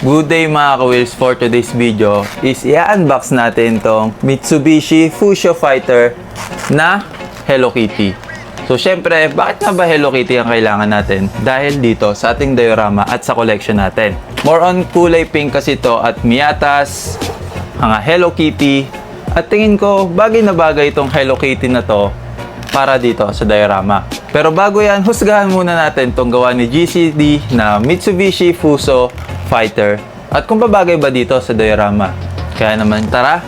Good day mga ka-wheels, for today's video is i-unbox natin tong Mitsubishi Fuso Fighter na Hello Kitty. So syempre, bakit nga ba Hello Kitty ang kailangan natin? Dahil dito sa ating diorama at sa collection natin. More on kulay pink kasi ito at miyatas, mga Hello Kitty. At tingin ko, bagay na bagay itong Hello Kitty na to para dito sa diorama. Pero bago yan, husgahan muna natin itong gawa ni GCD na Mitsubishi Fuso Fighter at kung babagay ba dito sa diorama. Kaya naman tara,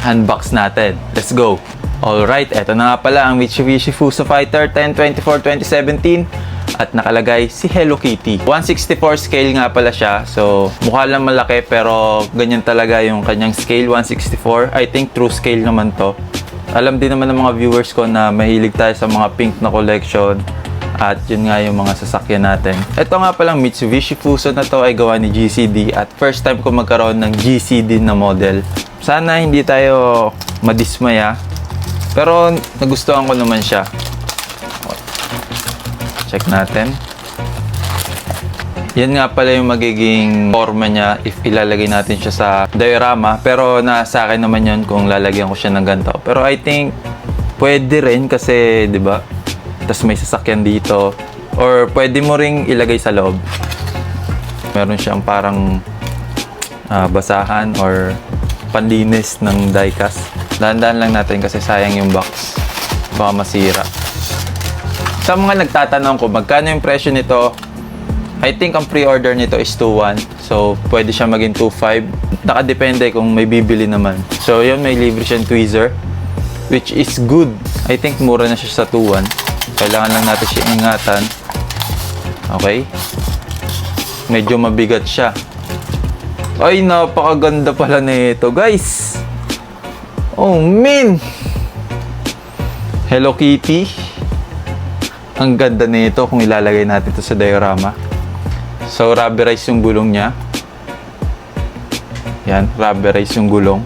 unbox natin. Let's go! Alright, eto na nga pala ang Mitsubishi Fuso Fighter 10/24/2017 at nakalagay si Hello Kitty. 164 scale nga pala siya, so mukha lang malaki pero ganyan talaga yung kanyang scale, 164. I think true scale naman to. Alam din naman ng mga viewers ko na mahilig tayo sa mga pink na collection. At yun nga yung mga sasakyan natin. Ito nga palang Mitsubishi Fuso na to ay gawa ni GCD at first time ko magkaroon ng GCD na model. Sana hindi tayo madismaya. Pero nagustuhan ko naman siya. Check natin. Yan nga pala yung magiging forma niya if ilalagay natin siya sa diorama. Pero nasa akin naman yun kung lalagyan ko siya ng ganito. Pero I think pwede rin kasi 'di ba? Tapos may sasakyan dito. Or pwede mo ring ilagay sa loob. Meron siyang parang basahan or panlinis ng diecast. Dahan-dahan lang natin kasi sayang yung box. Baka masira. Sa mga nagtatanong ko, magkano yung presyo nito? I think ang pre-order nito is 2.1. So, pwede siya maging 2.5. Nakadepende kung may bibili naman. So, yun, may libre siyang tweezer. Which is good. I think mura na siya sa 2.1. Kailangan lang natin siya ingatan. Okay. Medyo mabigat siya. Ay, napakaganda pala nito, guys. Oh, man. Hello Kitty. Ang ganda nito kung ilalagay natin ito sa diorama. So, rubberize yung gulong niya. Yan, rubberize yung gulong.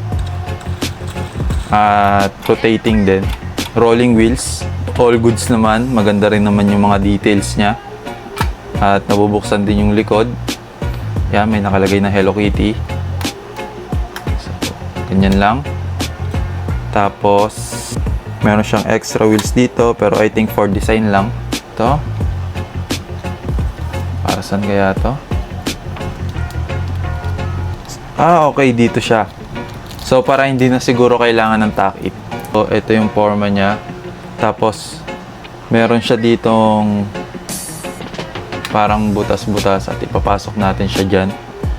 At rotating din. Rolling wheels. All goods naman. Maganda rin naman yung mga details niya. At nabubuksan din yung likod. Yan, may nakalagay na Hello Kitty. So, ganyan lang. Tapos, meron siyang extra wheels dito. Pero I think for design lang. Ito. Para saan kaya to? Okay. Dito siya. So, para hindi na siguro kailangan ng takip. So, ito yung forma niya. Tapos, meron siya ditong parang butas-butas at ipapasok natin siya dyan.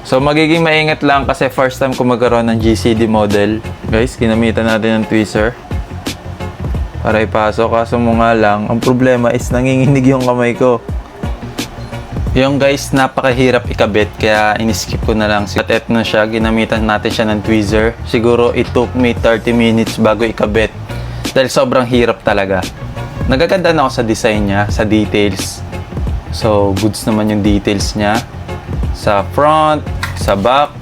So, magiging maingat lang kasi first time ko magkaroon ng GCD model. Guys, ginamitan natin ng tweezer para ipasok. Kaso mo nga lang, ang problema is nanginginig yung kamay ko. Yung guys, napakahirap ikabit kaya iniskip ko na lang. At eto na siya, ginamitan natin siya ng tweezer. Siguro it took me 30 minutes bago ikabit. Dahil sobrang hirap talaga. Nagaganda na ako sa design niya, sa details. So, goods naman yung details niya. Sa front, sa back.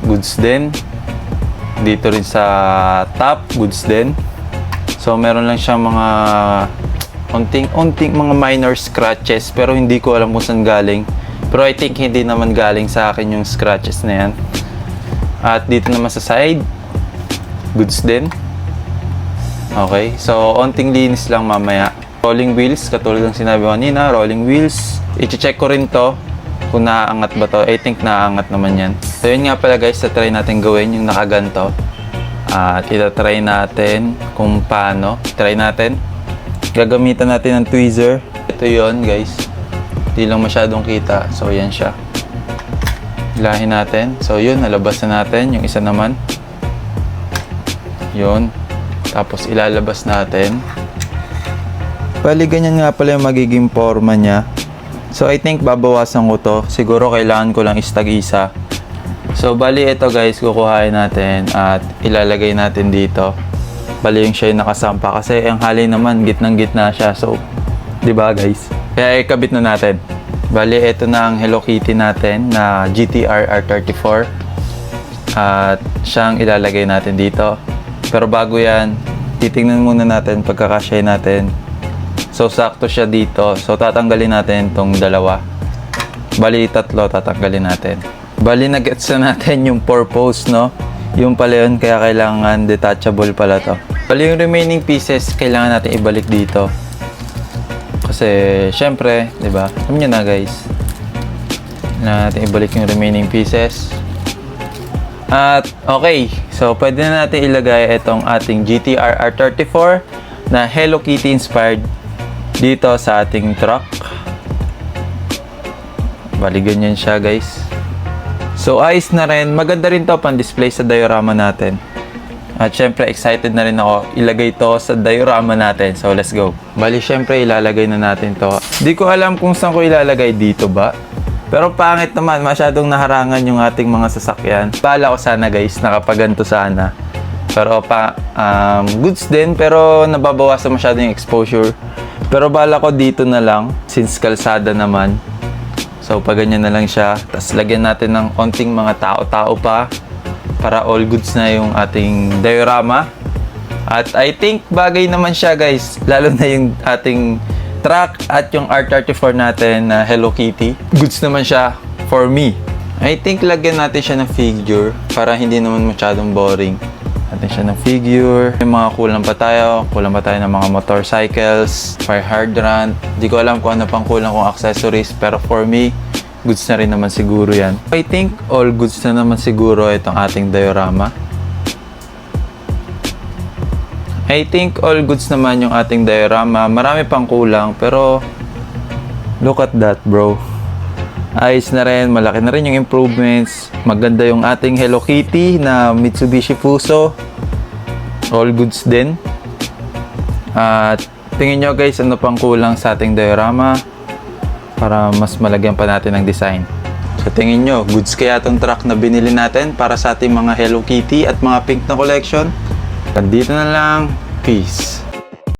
Goods din. Dito rin sa top, goods din. So, meron lang siyang mga unting mga minor scratches. Pero hindi ko alam kung saan galing. Pero I think hindi naman galing sa akin yung scratches na yan. At dito naman sa side. Goods din. Okay. So, onting linis lang mamaya. Rolling wheels. Katulad ng sinabi ko kanina. Rolling wheels. I-check ko rin to. Kung naaangat ba to. I think naaangat naman yan. So, yun nga pala guys. Try natin gawin yung nakaganto. At itatry natin kung paano. Try natin. Gagamitan natin ng tweezer. Ito yun guys. Hindi lang masyadong kita. So, yan siya. Hilahin natin. So, yun. Nalabas na natin. Yung isa naman. Yun. Tapos ilalabas natin. Bali, ganyan nga pala yung magiging forma niya. So, I think babawasan ko to. Siguro kailangan ko lang istag-isa. So, bali ito guys, kukuhain natin at ilalagay natin dito. Bali yung siya yung nakasampa. Kasi ang hali naman, gitnang-gitna siya. So, di ba guys? Kaya ikabit na natin. Bali, ito na ang Hello Kitty natin na GTR R34. At siyang ilalagay natin dito. Pero bago yan, titingnan muna natin pagkakasya natin. So, sakto siya dito. So, tatanggalin natin itong dalawa. Bali, tatlo tatanggalin natin. Bali, nag-gets na natin yung purpose, no? Yung pala yun, kaya kailangan detachable pala to. Bali, yung remaining pieces, kailangan natin ibalik dito. Kasi, syempre, di ba? Alam nyo na, guys. Na natin ibalik yung remaining pieces. At, okay. So, pwede na natin ilagay itong ating GTR R34 na Hello Kitty inspired dito sa ating truck. Bali, ganyan siya, guys. So, ayos na rin. Maganda rin to pang display sa diorama natin. At syempre, excited na rin ako ilagay to sa diorama natin. So, let's go. Bali, syempre, ilalagay na natin to. Di ko alam kung saan ko ilalagay, dito ba? Pero pangit naman, masyadong naharangan yung ating mga sasakyan. Bala ko sana, guys, nakapaganto sana. Pero goods din, pero nababawasan masyado yung exposure. Pero bala ko dito na lang, since kalsada naman. So, pag ganyan na lang siya. Tapos, lagyan natin ng konting mga tao-tao pa para all goods na yung ating diorama. At I think bagay naman siya, guys. Lalo na yung ating truck at yung R34 natin na Hello Kitty. Goods naman siya for me. I think lagyan natin siya ng figure para hindi naman masyadong boring. Natin siya ng figure. May mga kulang pa tayo. Kulang pa tayo ng mga motorcycles, fire hydrant. Di ko alam kung ano pang kulang kong accessories. Pero for me, goods na rin naman siguro yan. I think all goods na naman siguro itong ating diorama. I think all goods naman yung ating diorama. Marami pang kulang, pero look at that, bro. Ayos na rin, malaki na rin yung improvements. Maganda yung ating Hello Kitty na Mitsubishi Fuso. All goods din. At tingin nyo, guys, ano pang kulang sa ating diorama para mas malagyan pa natin ng design. So tingin nyo, goods kaya itong truck na binili natin para sa ating mga Hello Kitty at mga pink na collection? Dito na lang. Peace.